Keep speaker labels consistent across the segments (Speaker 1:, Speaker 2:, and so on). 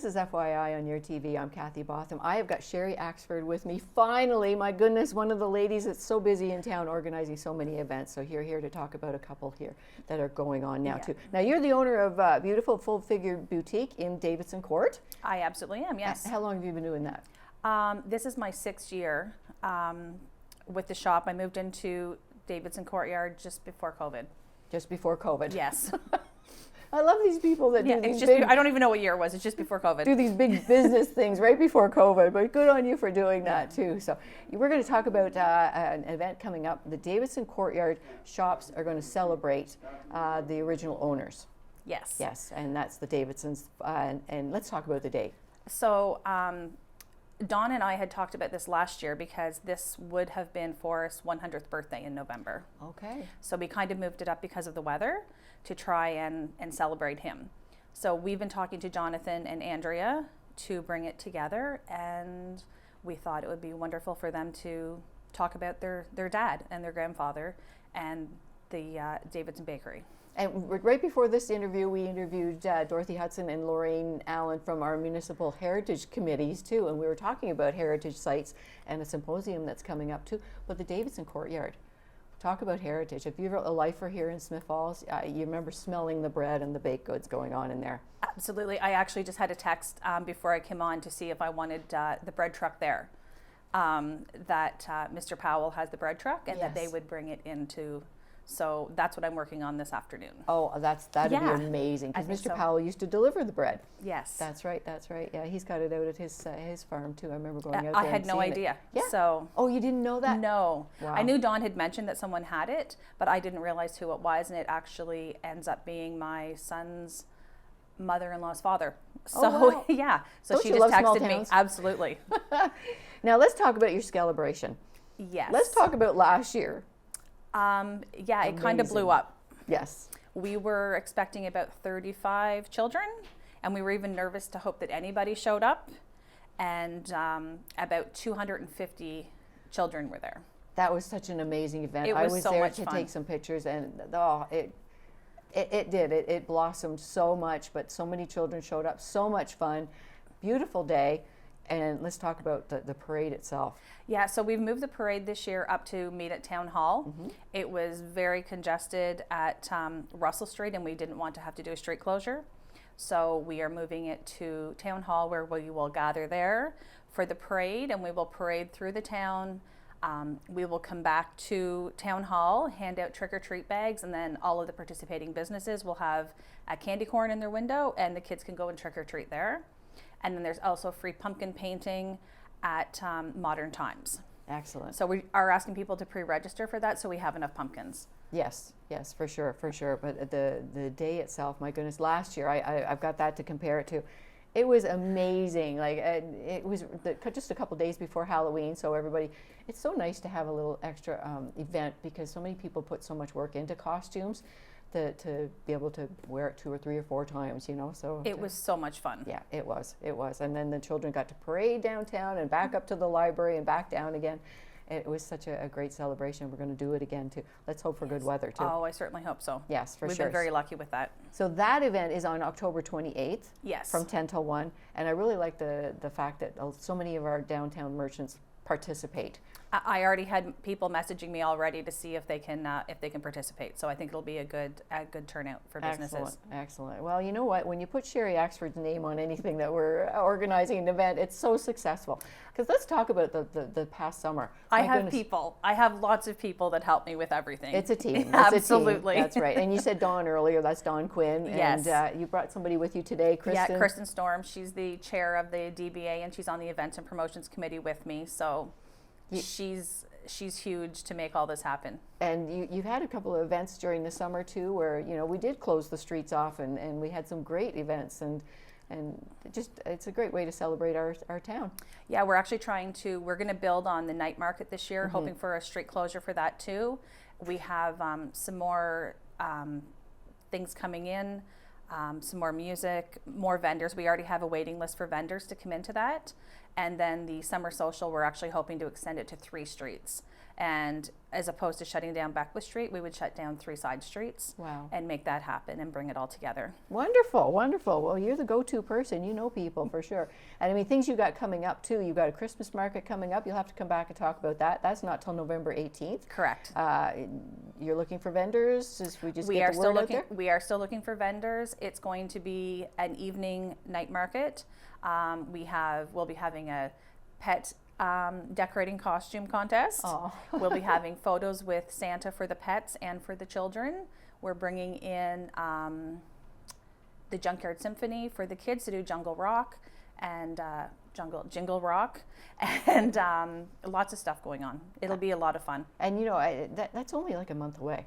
Speaker 1: This is FYI on your TV. I'm Kathy Botham. I have got Sherrie Axford with me. Finally, my goodness, one of the ladies that's so busy in town organizing so many events. So you're here to talk about a couple here that are going on now too. Now you're the owner of a beautiful full-figure boutique in Davidson Court.
Speaker 2: I absolutely am, yes.
Speaker 1: How long have you been doing that?
Speaker 2: This is my 6th year with the shop. I moved into Davidson Courtyard just before COVID.
Speaker 1: Just before COVID.
Speaker 2: Yes.
Speaker 1: I love these people that do these big,
Speaker 2: I don't even know what year it was. It's just before COVID.
Speaker 1: do these big business things right before COVID, but good on you for doing that too. So we're going to talk about an event coming up. The Davidson Courtyard Shops are going to celebrate the original owners.
Speaker 2: Yes.
Speaker 1: Yes, and that's the Davidsons. And let's talk about the date.
Speaker 2: So Dawn and I had talked about this last year because this would have been Forrest's 100th birthday in November.
Speaker 1: Okay.
Speaker 2: So we kind of moved it up because of the weather to try and celebrate him. So we've been talking to Jonathan and Andrea to bring it together, and we thought it would be wonderful for them to talk about their dad and their grandfather and the Davidson Bakery.
Speaker 1: And right before this interview, we interviewed Dorothy Hudson and Lorraine Allen from our municipal heritage committees too, and we were talking about heritage sites and a symposium that's coming up too. But the Davidson Courtyard, talk about heritage. If you're a lifer here in Smith Falls, you remember smelling the bread and the baked goods going on in there.
Speaker 2: Absolutely. I actually just had a text before I came on to see if I wanted the bread truck there. That Mr. Powell has the bread truck, and that they would bring it into. So that's what I'm working on this afternoon.
Speaker 1: Oh, that'd be amazing, because Mr. Powell used to deliver the bread.
Speaker 2: Yes.
Speaker 1: That's right. Yeah, he's got it out at his farm too. I remember going out there.
Speaker 2: I had no idea.
Speaker 1: Yeah.
Speaker 2: So.
Speaker 1: Oh, you didn't know that?
Speaker 2: No.
Speaker 1: Wow.
Speaker 2: I knew Dawn had mentioned that someone had it, but I didn't realize who it was, and it actually ends up being my son's mother-in-law's father. So
Speaker 1: wow.
Speaker 2: yeah. So
Speaker 1: Don't
Speaker 2: she
Speaker 1: you
Speaker 2: just
Speaker 1: love small
Speaker 2: texted me.
Speaker 1: towns?
Speaker 2: Absolutely.
Speaker 1: Now let's talk about your celebration.
Speaker 2: Yes.
Speaker 1: Let's talk about last year.
Speaker 2: Yeah, it kind of blew up.
Speaker 1: Yes.
Speaker 2: We were expecting about 35 children, and we were even nervous to hope that anybody showed up, and about 250 children were there.
Speaker 1: That was such an amazing event.
Speaker 2: It was
Speaker 1: I was
Speaker 2: so
Speaker 1: there
Speaker 2: much
Speaker 1: to
Speaker 2: fun.
Speaker 1: take some pictures, and it blossomed so much, but so many children showed up, so much fun, beautiful day. And let's talk about the parade itself.
Speaker 2: Yeah, so we've moved the parade this year up to meet at Town Hall. Mm-hmm. It was very congested at Russell Street, and we didn't want to have to do a street closure. So we are moving it to Town Hall, where we will gather there for the parade, and we will parade through the town. We will come back to Town Hall, hand out trick-or-treat bags, and then all of the participating businesses will have a candy corn in their window, and the kids can go and trick-or-treat there. And then there's also free pumpkin painting at Modern Times.
Speaker 1: Excellent.
Speaker 2: So we are asking people to pre-register for that, so we have enough pumpkins.
Speaker 1: Yes, for sure. But the day itself, my goodness, last year, I've got that to compare it to. It was amazing. Like it was just a couple days before Halloween, so everybody, it's so nice to have a little extra event, because so many people put so much work into costumes. To be able to wear it 2 or 3 or 4 times, so
Speaker 2: it was so much fun.
Speaker 1: Yeah, it was, and then the children got to parade downtown and back up to the library and back down again. It was such a great celebration. We're going to do it again too. Let's hope for good weather too.
Speaker 2: Oh, I certainly hope so.
Speaker 1: Yes, for
Speaker 2: We've
Speaker 1: sure.
Speaker 2: been very lucky with that.
Speaker 1: So that event is on October 28th.
Speaker 2: Yes.
Speaker 1: From 10 till 1, and I really like the fact that so many of our downtown merchants participate.
Speaker 2: I already had people messaging me already to see if they can participate. So I think it'll be a good turnout for businesses.
Speaker 1: Excellent. Well, you know what? When you put Sherrie Axford's name on anything that we're organizing an event, it's so successful. Because let's talk about the past summer.
Speaker 2: I have lots of people that help me with everything.
Speaker 1: It's a team.
Speaker 2: Absolutely.
Speaker 1: That's right. And you said Dawn earlier. That's Dawn Quinn.
Speaker 2: Yes.
Speaker 1: And you brought somebody with you today, Kristen.
Speaker 2: Yeah, Kristen Storm. She's the chair of the DBA, and she's on the Events and Promotions Committee with me. So she's huge to make all this happen.
Speaker 1: And you've had a couple of events during the summer too, where we did close the streets off, and we had some great events, and it's a great way to celebrate our town.
Speaker 2: Yeah, we're actually we're going to build on the night market this year, hoping for a street closure for that too. We have some more things coming in, some more music, more vendors. We already have a waiting list for vendors to come into that. And then the summer social, we're actually hoping to extend it to 3 streets. And as opposed to shutting down Beckwith Street, we would shut down 3 side streets.
Speaker 1: Wow.
Speaker 2: And make that happen and bring it all together.
Speaker 1: Wonderful, wonderful. Well, you're the go-to person. You know people for sure. And I mean, things you got coming up too. You got a Christmas market coming up. You'll have to come back and talk about that. That's not till November 18th.
Speaker 2: Correct.
Speaker 1: You're looking for vendors? We just
Speaker 2: We
Speaker 1: get
Speaker 2: are
Speaker 1: the
Speaker 2: still
Speaker 1: word out
Speaker 2: looking.
Speaker 1: there?
Speaker 2: We are still looking for vendors. It's going to be an evening night market. We'll be having a pet decorating costume contest.
Speaker 1: Oh.
Speaker 2: We'll be having photos with Santa for the pets and for the children. We're bringing in the Junkyard Symphony for the kids to do jungle rock and jingle rock, and lots of stuff going on. It'll be a lot of fun.
Speaker 1: And you know, that's only like a month away.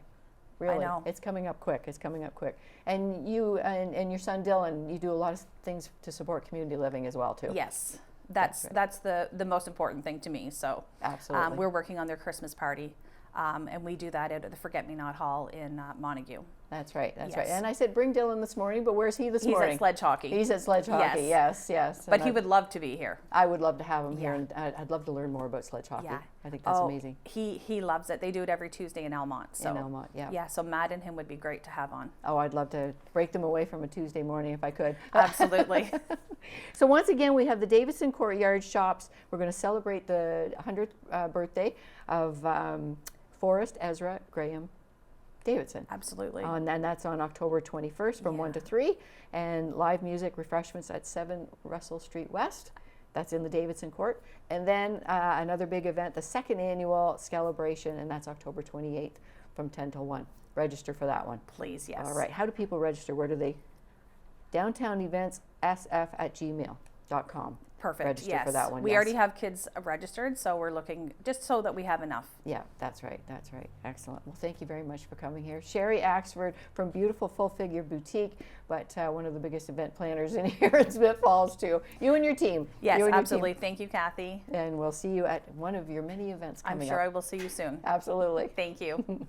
Speaker 1: Really,
Speaker 2: know.
Speaker 1: It's coming up quick. It's coming up quick. And you and your son Dylan, you do a lot of things to support community living as well too.
Speaker 2: Yes,
Speaker 1: That's
Speaker 2: that's the most important thing to me. So
Speaker 1: Absolutely.
Speaker 2: we're working on their Christmas party, and we do that at the Forget Me Not Hall in Montague.
Speaker 1: That's right. That's
Speaker 2: Yes.
Speaker 1: right. And I said bring Dylan this morning, but where's he this
Speaker 2: He's
Speaker 1: morning?
Speaker 2: at sledge hockey.
Speaker 1: He's at sledge hockey. Yes, yes.
Speaker 2: But
Speaker 1: And
Speaker 2: he would love to be here.
Speaker 1: I would love to have him here,
Speaker 2: Yeah.
Speaker 1: and I'd love to learn more about sledge hockey.
Speaker 2: Yeah.
Speaker 1: I think that's amazing.
Speaker 2: He loves it. They do it every Tuesday in Elmont. So
Speaker 1: In Elmont, yeah.
Speaker 2: Yeah, so Matt and him would be great to have on.
Speaker 1: Oh, I'd love to break them away from a Tuesday morning if I could.
Speaker 2: Absolutely.
Speaker 1: So once again, we have the Davidson Courtyard Shops. We're going to celebrate the 100th birthday of Forrest Ezra Graham Davidson.
Speaker 2: Absolutely.
Speaker 1: And that's on October 21st from 1 to 3. And live music refreshments at 7 Russell Street West. That's in the Davidson Court. And then another big event, the second annual celebration, and that's October 28th from 10 till 1. Register for that one.
Speaker 2: Please, yes.
Speaker 1: All right. How do people register? Where do they? DowntownEventsSF@gmail.com.
Speaker 2: Perfect.
Speaker 1: Register
Speaker 2: yes.
Speaker 1: for that one.
Speaker 2: We
Speaker 1: yes.
Speaker 2: already have kids registered, so we're looking just so that we have enough.
Speaker 1: Yeah, that's right. That's right. Excellent. Well, thank you very much for coming here. Sherrie Axford from beautiful Full Figure Boutique, but one of the biggest event planners in here in Smith Falls, too. You and your team.
Speaker 2: Yes,
Speaker 1: You and your
Speaker 2: absolutely.
Speaker 1: team.
Speaker 2: Thank you, Kathy.
Speaker 1: And we'll see you at one of your many events
Speaker 2: I'm
Speaker 1: coming
Speaker 2: sure
Speaker 1: up.
Speaker 2: I will see you soon.
Speaker 1: Absolutely.
Speaker 2: Thank you.